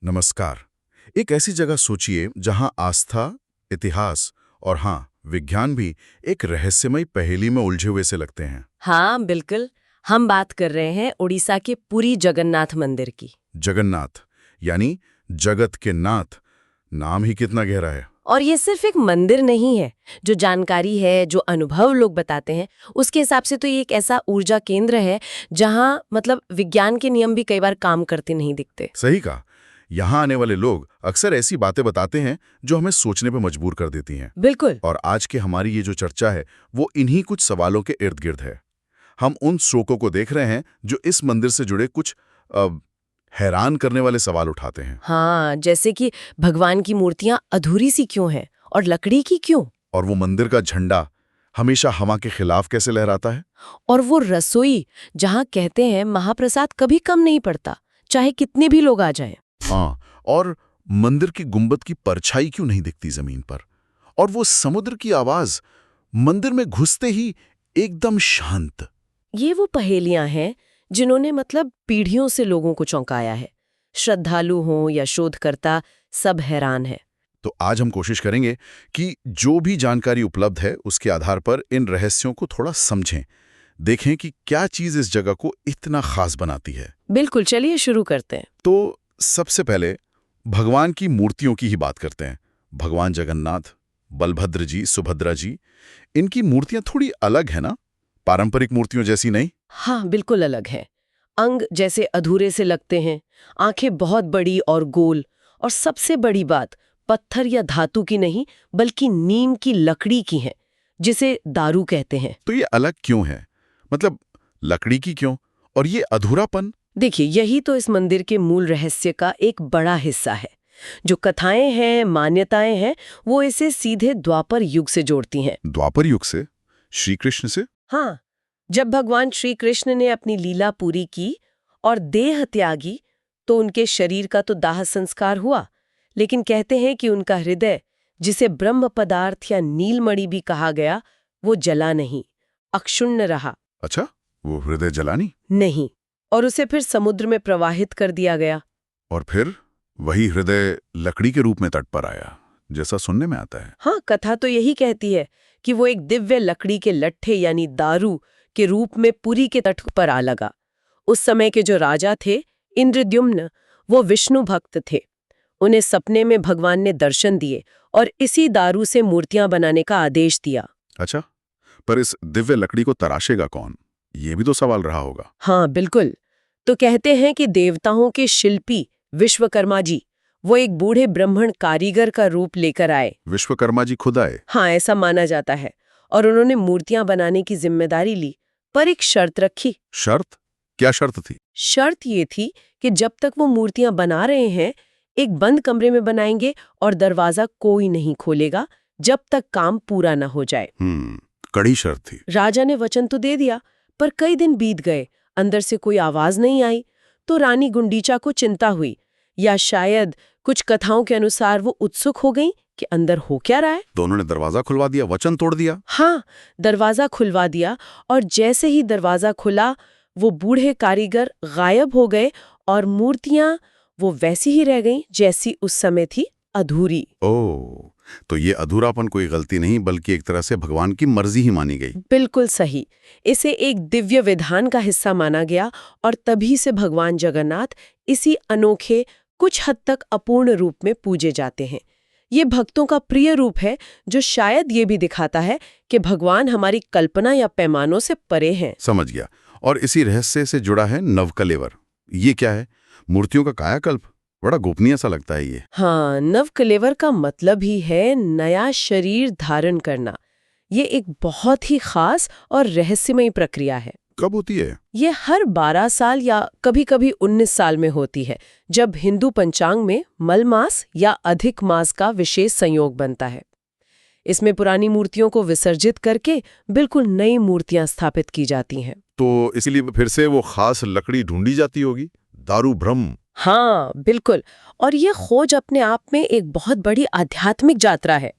नमस्कार। एक ऐसी जगह सोचिए जहां आस्था, इतिहास और हाँ, विज्ञान भी एक रहस्यमय पहेली में उलझे हुए से लगते हैं। हाँ बिल्कुल। हम बात कर रहे हैं उड़ीसा के पुरी जगन्नाथ मंदिर की। जगन्नाथ, यानी जगत के नाथ। नाम ही कितना गहरा है। और ये सिर्फ एक मंदिर नहीं है। जो जानकारी है, जो अनुभव लोग बताते हैं, उसके हिसाब से तो ये एक ऐसा ऊर्जा केंद्र है जहाँ मतलब विज्ञान के नियम भी कई बार काम करते नहीं दिखते। सही कहा। यहाँ आने वाले लोग अक्सर ऐसी बातें बताते हैं जो हमें सोचने पर मजबूर कर देती हैं। बिल्कुल। और आज की हमारी ये जो चर्चा है वो इन्हीं कुछ सवालों के इर्द गिर्द है। हम उन श्लोकों को देख रहे हैं जो इस मंदिर से जुड़े कुछ हैरान करने वाले सवाल उठाते हैं। हाँ, जैसे कि भगवान की मूर्तियां अधूरी सी क्यों हैं और लकड़ी की क्यों? और वो मंदिर का झंडा हमेशा हवा के खिलाफ कैसे लहराता है। और वो रसोई जहाँ कहते हैं महाप्रसाद कभी कम नहीं पड़ता, चाहे कितने भी लोग आ जाएं। हाँ, और मंदिर की गुंबद की परछाई क्यों नहीं दिखती जमीन पर। और वो समुद्र की आवाज मंदिर में घुसते ही एकदम शांत। ये वो पहेलियां हैं जिन्होंने मतलब पीढ़ियों से लोगों को चौंकाया है। श्रद्धालु हों या शोधकर्ता, सब हैरान है। तो आज हम कोशिश करेंगे कि जो भी जानकारी उपलब्ध है उसके आधार पर इन रहस्यों को थोड़ा समझें, देखें कि क्या चीज इस जगह को इतना खास बनाती है। बिल्कुल, चलिए शुरू करते हैं। तो सबसे पहले भगवान की मूर्तियों की ही बात करते हैं। भगवान जगन्नाथ, बलभद्र जी, सुभद्रा जी, इनकी मूर्तियां थोड़ी अलग है ना, पारंपरिक मूर्तियों जैसी नहीं। हाँ, बिल्कुल अलग है। अंग जैसे अधूरे से लगते हैं, आंखें बहुत बड़ी और गोल, और सबसे बड़ी बात, पत्थर या धातु की नहीं बल्कि नीम की लकड़ी की है, जिसे दारू कहते हैं। तो ये अलग क्यों है, मतलब लकड़ी की क्यों, और ये अधूरापन। देखिए, यही तो इस मंदिर के मूल रहस्य का एक बड़ा हिस्सा है। जो कथाएं हैं, मान्यताएं हैं, वो इसे सीधे द्वापर युग से जोड़ती हैं। द्वापर युग से? श्री कृष्ण से? हाँ, जब भगवान श्री कृष्ण ने अपनी लीला पूरी की और देह त्यागी, तो उनके शरीर का तो दाह संस्कार हुआ, लेकिन कहते हैं कि उनका हृदय, जिसे ब्रह्म पदार्थ या नीलमणि भी कहा गया, वो जला नहीं, अक्षुण्ण रहा। अच्छा, वो हृदय जलानी नहीं, और उसे फिर समुद्र में प्रवाहित कर दिया गया। और फिर वही हृदय लकड़ी के रूप में तट पर आया, जैसा सुनने में आता है। हाँ, कथा तो यही कहती है कि वो एक दिव्य लकड़ी के लट्ठे यानी दारू के रूप में पुरी के तट पर आ लगा। उस समय के जो राजा थे, इंद्रद्युम्न, वो विष्णु भक्त थे। उन्हें सपने में भगवान ने दर्शन दिए और इसी दारू से मूर्तियां बनाने का आदेश दिया। अच्छा, पर इस दिव्य लकड़ी को तराशेगा कौन, ये भी तो सवाल रहा होगा। हाँ बिल्कुल। तो कहते हैं कि देवताओं के शिल्पी विश्वकर्मा जी, वो एक बूढ़े ब्राह्मण कारीगर का रूप लेकर आए। विश्वकर्मा जी खुद आए? हाँ, ऐसा माना जाता है। और उन्होंने मूर्तियां बनाने की जिम्मेदारी ली, पर एक शर्त रखी। शर्त? क्या शर्त थी? शर्त ये थी कि जब तक वो मूर्तियां बना रहे हैं, एक बंद कमरे में बनाएंगे और दरवाजा कोई नहीं खोलेगा जब तक काम पूरा न हो जाए। कड़ी शर्त थी। राजा ने वचन तो दे दिया, पर कई दिन बीत गए, अंदर से कोई आवाज नहीं आई। तो रानी गुंडीचा को चिंता हुई, या शायद कुछ कथाओं के अनुसार वो उत्सुक हो गई कि अंदर हो क्या रहा है। तो उन्होंने दरवाजा खुलवा दिया, वचन तोड़ दिया। हाँ, दरवाजा खुलवा दिया, और जैसे ही दरवाजा खुला, वो बूढ़े कारीगर गायब हो गए और मूर्तियां वो वैसी ही रह गईं जैसी उस समय थी, अधूरी। ओह, तो ये अधूरापन कोई गलती नहीं बल्कि एक तरह से भगवान की मर्जी ही मानी गई। बिल्कुल सही। इसे एक दिव्य विधान का हिस्सा माना गया, और तभी से भगवान जगन्नाथ इसी अनोखे, कुछ हद तक अपूर्ण रूप में पूजे जाते हैं। ये भक्तों का प्रिय रूप है, जो शायद ये भी दिखाता है कि भगवान हमारी कल्पना या पैमानों से परे हैं। समझ गया। और इसी रहस्य से जुड़ा है नवकलेवर। ये क्या है? मूर्तियों का कायाकल्प? बड़ा गोपनीय सा लगता है ये। हाँ, नवकलेवर का मतलब ही है नया शरीर धारण करना। ये एक बहुत ही खास और रहस्यमयी प्रक्रिया है। कब होती है? ये हर 12 साल या कभी-कभी 19 साल में होती है, जब हिंदू पंचांग में मलमास या अधिक मास का विशेष संयोग बनता है। इसमें पुरानी मूर्तियों को विसर्जित करके बिल्कुल नई मूर्तियां स्थापित की जाती हैं। तो इसीलिए फिर से वो खास लकड़ी ढूंढी जाती होगी, दारू ब्रह्म। हाँ बिल्कुल। और ये खोज अपने आप में एक बहुत बड़ी आध्यात्मिक यात्रा है।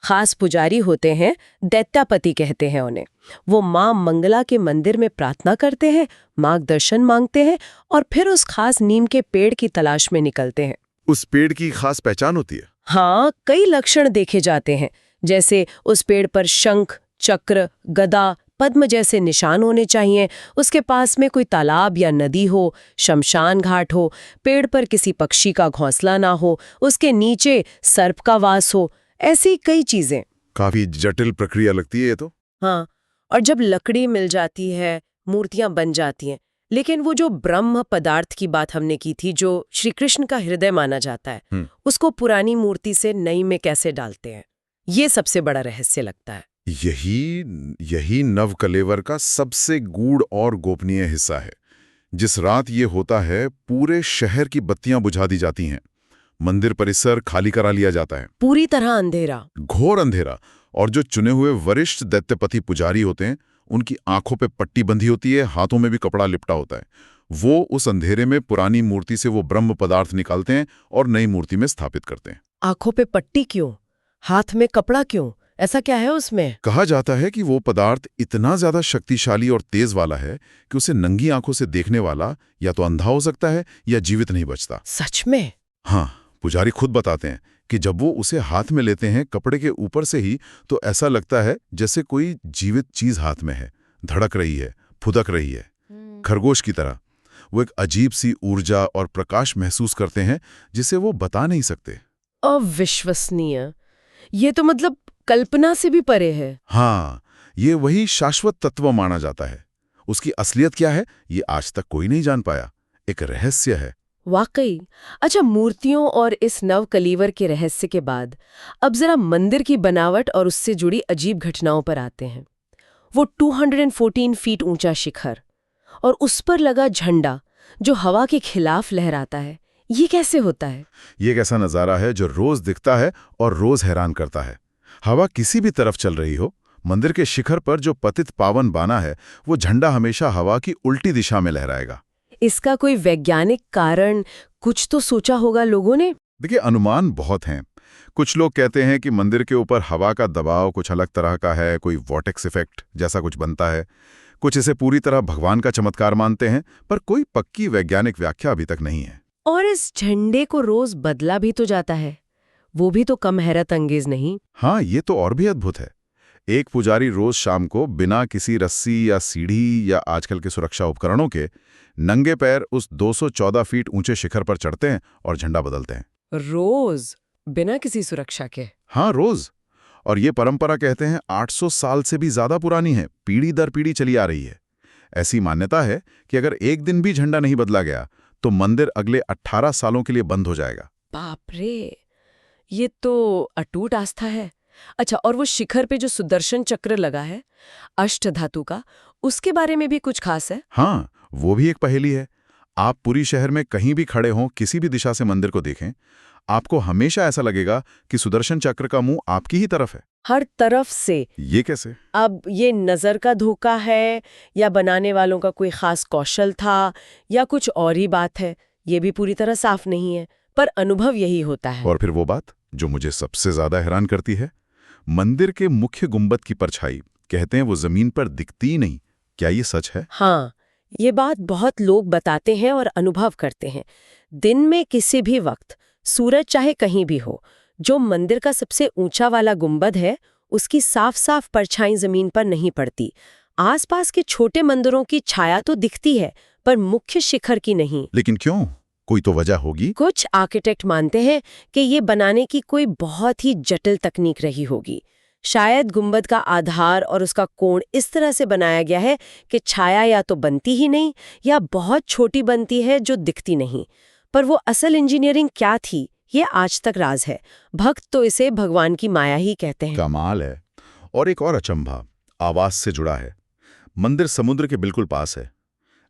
खास पुजारी होते हैं, दैत्यापति कहते हैं उन्हें। वो मां मंगला के मंदिर में प्रार्थना करते हैं, मार्गदर्शन मांगते हैं, और फिर उस खास नीम के पेड़ की तलाश में निकलते हैं। उस पेड़ की खास पहचान होती है? हाँ, कई लक्षण देखे जाते हैं, जैसे उस पेड़ पर शंख, चक्र, गदा, पद्म जैसे निशान होने चाहिए, उसके पास में कोई तालाब या नदी हो, शमशान घाट हो, पेड़ पर किसी पक्षी का घोंसला ना हो, उसके नीचे सर्प का वास हो, ऐसी कई चीजें। काफी जटिल प्रक्रिया लगती है ये तो। हाँ, और जब लकड़ी मिल जाती है, मूर्तियां बन जाती हैं, लेकिन वो जो ब्रह्म पदार्थ की बात हमने की थी, जो श्री कृष्ण का हृदय माना जाता है, उसको पुरानी मूर्ति से नई में कैसे डालते हैं, ये सबसे बड़ा रहस्य लगता है। यही नवकलेवर का सबसे गूढ़ और गोपनीय हिस्सा है। जिस रात ये होता है, पूरे शहर की बत्तियां बुझा दी जाती हैं, मंदिर परिसर खाली करा लिया जाता है, पूरी तरह अंधेरा, घोर अंधेरा। और जो चुने हुए वरिष्ठ दैत्यपति पुजारी होते हैं, उनकी आंखों पे पट्टी बंधी होती है, हाथों में भी कपड़ा लिपटा होता है। वो उस अंधेरे में पुरानी मूर्ति से वो ब्रह्म पदार्थ निकालते हैं और नई मूर्ति में स्थापित करते हैं। आंखों पे पट्टी क्यों, हाथ में कपड़ा क्यों, ऐसा क्या है उसमें? कहा जाता है कि वो पदार्थ इतना ज्यादा शक्तिशाली और तेज वाला है कि उसे नंगी आंखों से देखने वाला या तो अंधा हो सकता है या जीवित नहीं बचता। सच में? हाँ, पुजारी खुद बताते हैं कि जब वो उसे हाथ में लेते हैं कपड़े के ऊपर से ही, तो ऐसा लगता है जैसे कोई जीवित चीज हाथ में है, धड़क रही है, फुदक रही है, खरगोश की तरह। वो एक अजीब सी ऊर्जा और प्रकाश महसूस करते हैं जिसे वो बता नहीं सकते। अविश्वसनीय। ये तो मतलब कल्पना से भी परे है। हाँ, ये वही शाश्वत तत्व माना जाता है। उसकी असलियत क्या है, ये आज तक कोई नहीं जान पाया। एक रहस्य है। वाकई। अच्छा, मूर्तियों और इस नवकलीवर के रहस्य के बाद अब जरा मंदिर की बनावट और उससे जुड़ी अजीब घटनाओं पर आते हैं। वो 214 फीट ऊंचा शिखर और उस पर लगा झंडा जो हवा के खिलाफ लहराता है, ये कैसे होता है? ये एक ऐसा नजारा है जो रोज दिखता है और रोज हैरान करता है। हवा किसी भी तरफ चल रही हो, मंदिर के शिखर पर जो पतित पावन बाना है, वो झंडा हमेशा हवा की उल्टी दिशा में लहराएगा। इसका कोई वैज्ञानिक कारण कुछ तो सोचा होगा लोगों ने? देखिए, अनुमान बहुत हैं। कुछ लोग कहते हैं कि मंदिर के ऊपर हवा का दबाव कुछ अलग तरह का है, कोई वॉर्टेक्स इफेक्ट जैसा कुछ बनता है। कुछ इसे पूरी तरह भगवान का चमत्कार मानते हैं, पर कोई पक्की वैज्ञानिक व्याख्या अभी तक नहीं है। और इस झंडे को रोज बदला भी तो जाता है, वो भी तो कम हैरत अंगेज नहीं? हाँ, ये तो और भी अद्भुत है। एक पुजारी रोज शाम को बिना किसी रस्सी या सीढ़ी या आजकल के सुरक्षा उपकरणों के नंगे पैर उस 214 फीट ऊंचे शिखर पर चढ़ते हैं और झंडा बदलते हैं। रोज बिना किसी सुरक्षा के? हाँ, रोज। और ये परंपरा कहते हैं 800 साल से भी ज्यादा पुरानी है, पीढ़ी दर पीढ़ी चली आ रही है। ऐसी मान्यता है कि अगर एक दिन भी झंडा नहीं बदला गया तो मंदिर अगले 18 सालों के लिए बंद हो जाएगा। बाप रे, ये तो अटूट आस्था है। अच्छा, और वो शिखर पे जो सुदर्शन चक्र लगा है अष्टधातु का, उसके बारे में भी कुछ खास है? हाँ, वो भी एक पहेली है। आप पूरी शहर में कहीं भी खड़े हों, किसी भी दिशा से मंदिर को देखें, आपको हमेशा ऐसा लगेगा कि सुदर्शन चक्र का मुंह आपकी ही तरफ है। हर तरफ से? ये कैसे? अब ये नजर का धोखा है या बनाने वालों का कोई खास कौशल था या कुछ और ही बात है, ये भी पूरी तरह साफ नहीं है, पर अनुभव यही होता है। और फिर वो बात जो मुझे सबसे ज्यादा हैरान करती है, मंदिर के मुख्य गुंबद की परछाई, कहते हैं वो जमीन पर दिखती ही नहीं। क्या ये सच है? हाँ, ये बात बहुत लोग बताते हैं और अनुभव करते हैं। दिन में किसी भी वक्त सूरज चाहे कहीं भी हो, जो मंदिर का सबसे ऊंचा वाला गुंबद है, उसकी साफ साफ परछाई जमीन पर नहीं पड़ती। आसपास के छोटे मंदिरों की छाया तो दिखती है, पर मुख्य शिखर की नहीं। लेकिन क्यों? कोई तो वजह होगी। कुछ आर्किटेक्ट मानते हैं कि ये बनाने की कोई बहुत ही जटिल तकनीक रही होगी। शायद गुंबद का आधार और उसका कोण इस तरह से बनाया गया है कि छाया या तो बनती ही नहीं या बहुत छोटी बनती है जो दिखती नहीं। पर वो असल इंजीनियरिंग क्या थी, ये आज तक राज है। भक्त तो इसे भगवान की माया ही कहते हैं। कमाल है। और एक और अचंभा आवाज से जुड़ा है। मंदिर समुद्र के बिल्कुल पास है।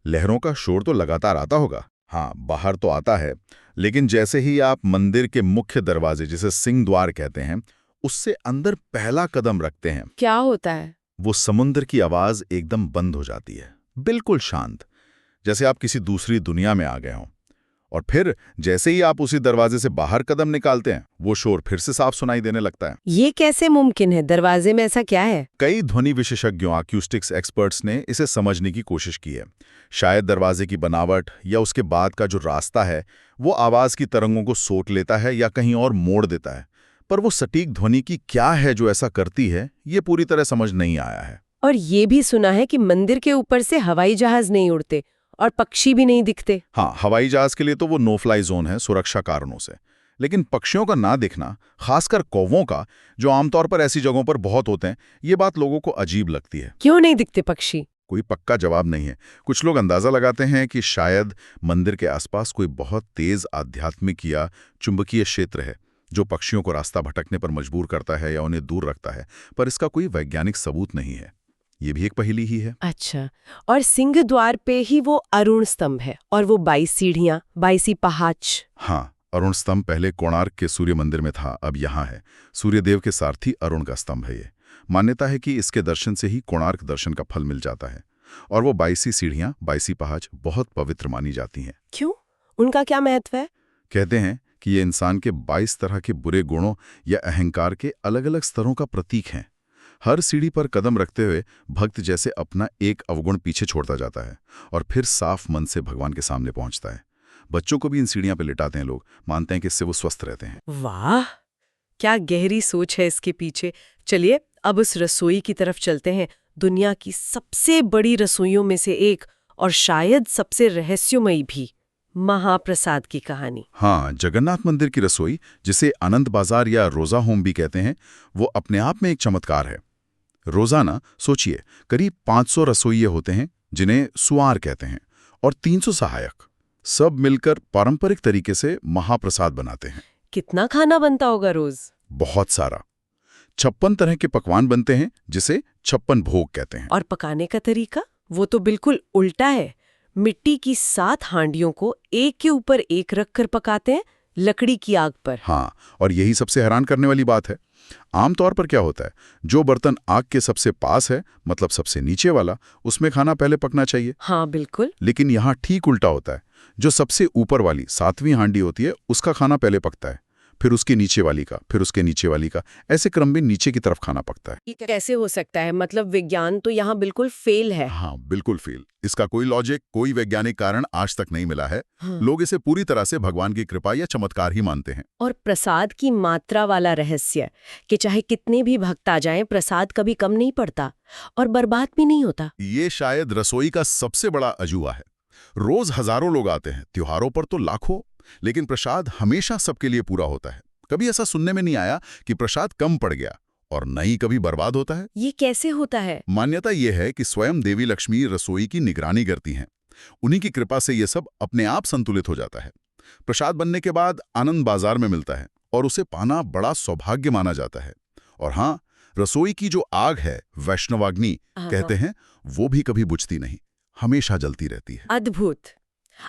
लहरों का शोर तो लगातार आता होगा। हाँ, बाहर तो आता है, लेकिन जैसे ही आप मंदिर के मुख्य दरवाजे, जिसे सिंह द्वार कहते हैं, उससे अंदर पहला कदम रखते हैं, क्या होता है? वो समुद्र की आवाज एकदम बंद हो जाती है, बिल्कुल शांत, जैसे आप किसी दूसरी दुनिया में आ गए हों। और फिर जैसे ही आप उसी दरवाजे से बाहर कदम निकालते हैं, वो शोर फिर से साफ सुनाई देने लगता है। ये कैसे मुमकिन है? दरवाजे में ऐसा क्या है? कई ध्वनि विशेषज्ञों, एक्यूस्टिक्स एक्सपर्ट्स ने इसे समझने की कोशिश की है। शायद दरवाजे की बनावट या उसके बाद का जो रास्ता है वो आवाज की तरंगों को सोख लेता है या कहीं और मोड़ देता है, पर वो सटीक ध्वनि की क्या है जो ऐसा करती है, ये पूरी तरह समझ नहीं आया है। और ये भी सुना है कि मंदिर के ऊपर से हवाई जहाज नहीं उड़ते और पक्षी भी नहीं दिखते। हाँ, हवाई जहाज के लिए तो वो नो फ्लाई जोन है सुरक्षा कारणों से, लेकिन पक्षियों का ना दिखना, खासकर कौवों का, जो आमतौर पर ऐसी जगहों पर बहुत होते हैं, ये बात लोगों को अजीब लगती है। क्यों नहीं दिखते पक्षी? कोई पक्का जवाब नहीं है। कुछ लोग अंदाजा लगाते हैं कि शायद मंदिर के आसपास कोई बहुत तेज आध्यात्मिक या चुंबकीय क्षेत्र है जो पक्षियों को रास्ता भटकने पर मजबूर करता है या उन्हें दूर रखता है, पर इसका कोई वैज्ञानिक सबूत नहीं है। ये भी एक पहेली ही है। अच्छा, और सिंह द्वार पे ही वो अरुण स्तंभ है और वो 22 सीढ़ियां, 22 पहाच। हाँ, अरुण स्तंभ पहले कोणार्क के सूर्य मंदिर में था, अब यहाँ है। सूर्यदेव के सारथी अरुण का स्तंभ है ये। मान्यता है कि इसके दर्शन से ही कोणार्क दर्शन का फल मिल जाता है। और वो 22 सीढ़ियां, 22 पहाच बहुत पवित्र मानी जाती हैं। क्यों? उनका क्या महत्व है? कहते हैं कि ये इंसान के 22 तरह के बुरे गुणों या अहंकार के अलग अलग स्तरों का प्रतीक हैं। हर सीढ़ी पर कदम रखते हुए भक्त जैसे अपना एक अवगुण पीछे छोड़ता जाता है और फिर साफ मन से भगवान के सामने पहुंचता है। बच्चों को भी इन सीढ़ियां पर लिटाते हैं लोग, मानते हैं कि इससे वो स्वस्थ रहते हैं। वाह, क्या गहरी सोच है इसके पीछे। चलिए अब उस रसोई की तरफ चलते हैं, दुनिया की सबसे बड़ी रसोइयों में से एक और शायद सबसे रहस्यमयी भी, महाप्रसाद की कहानी। हाँ, जगन्नाथ मंदिर की रसोई, जिसे अनंत बाजार या रोजा होम भी कहते हैं, वो अपने आप में एक चमत्कार है। रोजाना सोचिए करीब 500 रसोइये होते हैं जिन्हें सुआर कहते हैं, और 300 सहायक, सब मिलकर पारंपरिक तरीके से महाप्रसाद बनाते हैं। कितना खाना बनता होगा रोज? बहुत सारा। 56 तरह के पकवान बनते हैं जिसे 56 भोग कहते हैं। और पकाने का तरीका वो तो बिल्कुल उल्टा है। मिट्टी की 7 हांडियों को एक के ऊपर एक रखकर पकाते हैं, लकड़ी की आग पर। हाँ, और यही सबसे हैरान करने वाली बात है। आमतौर पर क्या होता है, जो बर्तन आग के सबसे पास है, मतलब सबसे नीचे वाला, उसमें खाना पहले पकना चाहिए। हाँ बिल्कुल। लेकिन यहाँ ठीक उल्टा होता है। जो सबसे ऊपर वाली 7वीं हांडी होती है, उसका खाना पहले पकता है, फिर उसके नीचे वाली का, फिर उसके नीचे वाली का, ऐसे क्रम में नीचे की तरफ खाना पकता है। ये कैसे हो सकता है? मतलब विज्ञान तो यहाँ बिल्कुल फेल है। हाँ, बिल्कुल फेल। इसका कोई लॉजिक, कोई वैज्ञानिक कारण आज तक नहीं मिला है। हाँ। लोग इसे पूरी तरह से भगवान की कृपा या चमत्कार ही मानते हैं। और प्रसाद की मात्रा वाला रहस्य कि चाहे कितने भी भक्त आ जाएं, प्रसाद कभी कम नहीं पड़ता और बर्बाद भी नहीं होता। ये शायद रसोई का सबसे बड़ा अजूबा है। रोज हजारों लोग आते हैं, त्योहारों पर तो लाखों, लेकिन प्रसाद हमेशा सबके लिए पूरा होता है। कभी ऐसा सुनने में नहीं आया कि प्रसाद कम पड़ गया, और न ही कभी बर्बाद होता है। ये कैसे होता है? मान्यता यह है कि स्वयं देवी लक्ष्मी रसोई की निगरानी करती हैं। उन्हीं की कृपा से यह सब अपने आप संतुलित हो जाता है। प्रसाद बनने के बाद आनंद बाजार में मिलता है और उसे पाना बड़ा सौभाग्य माना जाता है। और हाँ, रसोई की जो आग है, वैष्णवाग्नि कहते हैं, वो भी कभी बुझती नहीं, हमेशा जलती रहती है। अद्भुत।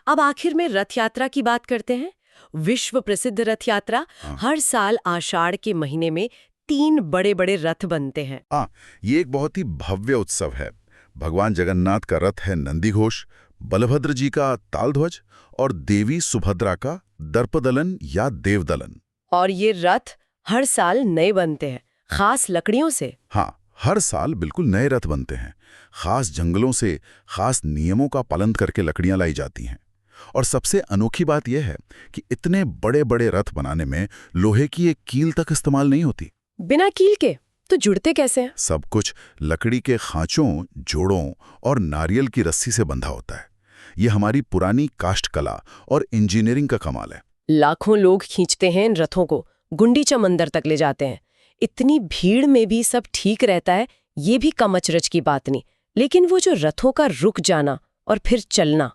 अब आखिर में रथ यात्रा की बात करते हैं। विश्व प्रसिद्ध रथ यात्रा। हर साल आषाढ़ के महीने में 3 बड़े-बड़े रथ बनते हैं। ये एक बहुत ही भव्य उत्सव है। भगवान जगन्नाथ का रथ है नंदीघोष, बलभद्र जी का तालध्वज और देवी सुभद्रा का दर्पदलन या देवदलन। और ये रथ हर साल नए बनते हैं, खास लकड़ियों से। हाँ, हर साल बिल्कुल नए रथ बनते हैं। खास जंगलों से खास नियमों का पालन करके लकड़ियां लाई जाती हैं। और सबसे अनोखी बात यह है कि इतने बड़े बड़े रथ बनाने में लोहे की एक कील तक इस्तेमाल नहीं होती। बिना कील के तो जुड़ते कैसे हैं? सब कुछ लकड़ी के खांचों, जोड़ों और नारियल की रस्सी से बंधा होता है। ये हमारी पुरानी काष्ठ कला और इंजीनियरिंग का कमाल है। लाखों लोग खींचते हैं इन रथों को, गुंडीचा मंदिर तक ले जाते हैं। इतनी भीड़ में भी सब ठीक रहता है, ये भी कम अचरज की बात नहीं। लेकिन वो जो रथों का रुक जाना और फिर चलना,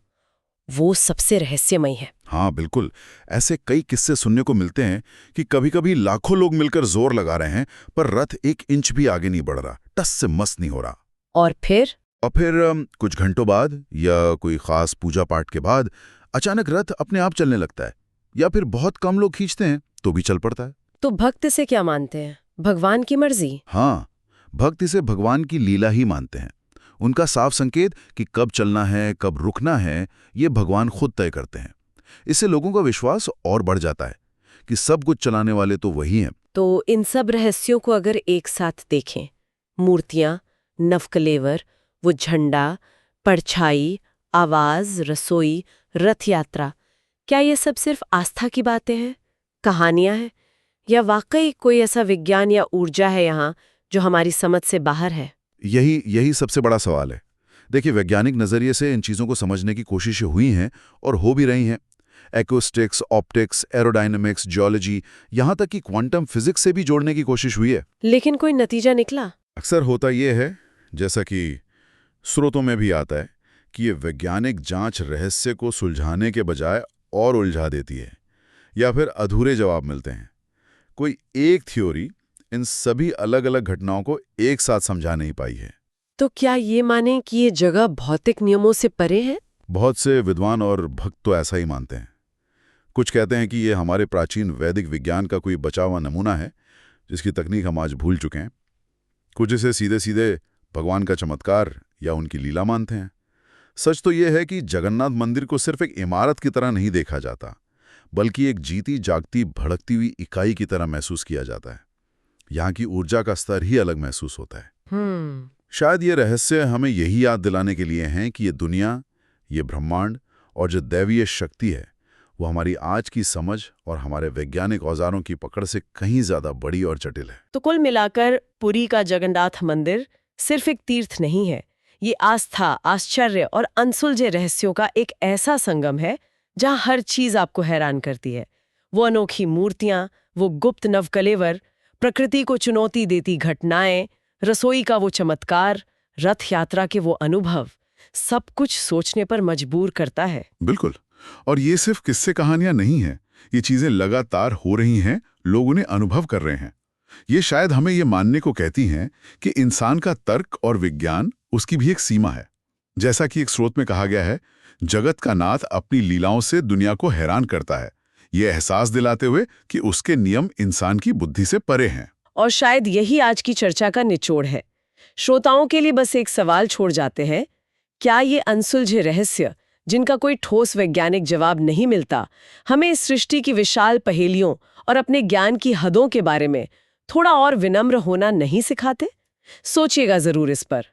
वो सबसे रहस्यमयी है। हाँ बिल्कुल, ऐसे कई किस्से सुनने को मिलते हैं कि कभी-कभी लाखों लोग मिलकर जोर लगा रहे हैं, पर रथ 1 इंच भी आगे नहीं बढ़ रहा, टस से मस नहीं हो रहा। और फिर कुछ घंटों बाद या कोई खास पूजा पाठ के बाद अचानक रथ अपने आप चलने लगता है, या फिर बहुत कम लोग खींचते हैं तो भी चल पड़ता है। तो भक्त इसे क्या मानते हैं? भगवान की मर्जी? हाँ, भक्त इसे भगवान की लीला ही मानते हैं। उनका साफ संकेत कि कब चलना है, कब रुकना है, ये भगवान खुद तय करते हैं। इससे लोगों का विश्वास और बढ़ जाता है कि सब कुछ चलाने वाले तो वही हैं। तो इन सब रहस्यों को अगर एक साथ देखें, मूर्तियां, नवकलेवर, वो झंडा, परछाई, आवाज, रसोई, रथ यात्रा, क्या ये सब सिर्फ आस्था की बातें हैं, कहानियां हैं, या वाकई कोई ऐसा विज्ञान या ऊर्जा है यहाँ जो हमारी समझ से बाहर है? यही सबसे बड़ा सवाल है। देखिए, वैज्ञानिक नजरिए से इन चीजों को समझने की कोशिशें हुई हैं और हो भी रही हैं। एक्यूस्टिक्स, ऑप्टिक्स, एरोडायनामिक्स, जियोलॉजी, यहाँ तक कि क्वांटम फिजिक्स से भी जोड़ने की कोशिश हुई है। लेकिन कोई नतीजा निकला? अक्सर होता यह है, जैसा कि स्रोतों में भी आता है, कि ये वैज्ञानिक जांच रहस्य को सुलझाने के बजाय और उलझा देती है, या फिर अधूरे जवाब मिलते हैं। कोई एक थ्योरी इन सभी अलग अलग घटनाओं को एक साथ समझा नहीं पाई है। तो क्या ये माने कि ये जगह भौतिक नियमों से परे है? बहुत से विद्वान और भक्त तो ऐसा ही मानते हैं। कुछ कहते हैं कि ये हमारे प्राचीन वैदिक विज्ञान का कोई बचा हुआ नमूना है, जिसकी तकनीक हम आज भूल चुके हैं। कुछ इसे सीधे सीधे भगवान का चमत्कार या उनकी लीला मानते हैं। सच तो यह है कि जगन्नाथ मंदिर को सिर्फ एक इमारत की तरह नहीं देखा जाता, बल्कि एक जीती जागती भड़कती हुई इकाई की तरह महसूस किया जाता है। यहाँ की ऊर्जा का स्तर ही अलग महसूस होता है। शायद ये रहस्य हमें यही याद दिलाने के लिए हैं कि ये दुनिया, ये ब्रह्मांड और जो दैवीय शक्ति है, वो हमारी आज की समझ और हमारे वैज्ञानिक औजारों की पकड़ से कहीं ज्यादा बड़ी और जटिल है। तो कुल मिलाकर पुरी का जगन्नाथ मंदिर सिर्फ एक तीर्थ नहीं है, ये आस्था, आश्चर्य और अनसुलझे रहस्यों का एक ऐसा संगम है जहां हर चीज आपको हैरान करती है। वो अनोखी मूर्तियां, वो गुप्त नवकलेवर, प्रकृति को चुनौती देती घटनाएं, रसोई का वो चमत्कार, रथ यात्रा के वो अनुभव, सब कुछ सोचने पर मजबूर करता है। बिल्कुल। और ये सिर्फ किस्से कहानियां नहीं हैं, ये चीजें लगातार हो रही हैं, लोग उन्हें अनुभव कर रहे हैं। ये शायद हमें ये मानने को कहती हैं कि इंसान का तर्क और विज्ञान, उसकी भी एक सीमा है। जैसा कि एक स्रोत में कहा गया है, जगत का नाथ अपनी लीलाओं से दुनिया को हैरान करता है, ये एहसास दिलाते हुए कि उसके नियम इंसान की बुद्धि से परे हैं। और शायद यही आज की चर्चा का निचोड़ है। श्रोताओं के लिए बस एक सवाल छोड़ जाते हैं, क्या ये अनसुलझे रहस्य, जिनका कोई ठोस वैज्ञानिक जवाब नहीं मिलता, हमें इस सृष्टि की विशाल पहेलियों और अपने ज्ञान की हदों के बारे में थोड़ा और विनम्र होना नहीं सिखाते? सोचिएगा जरूर इस पर।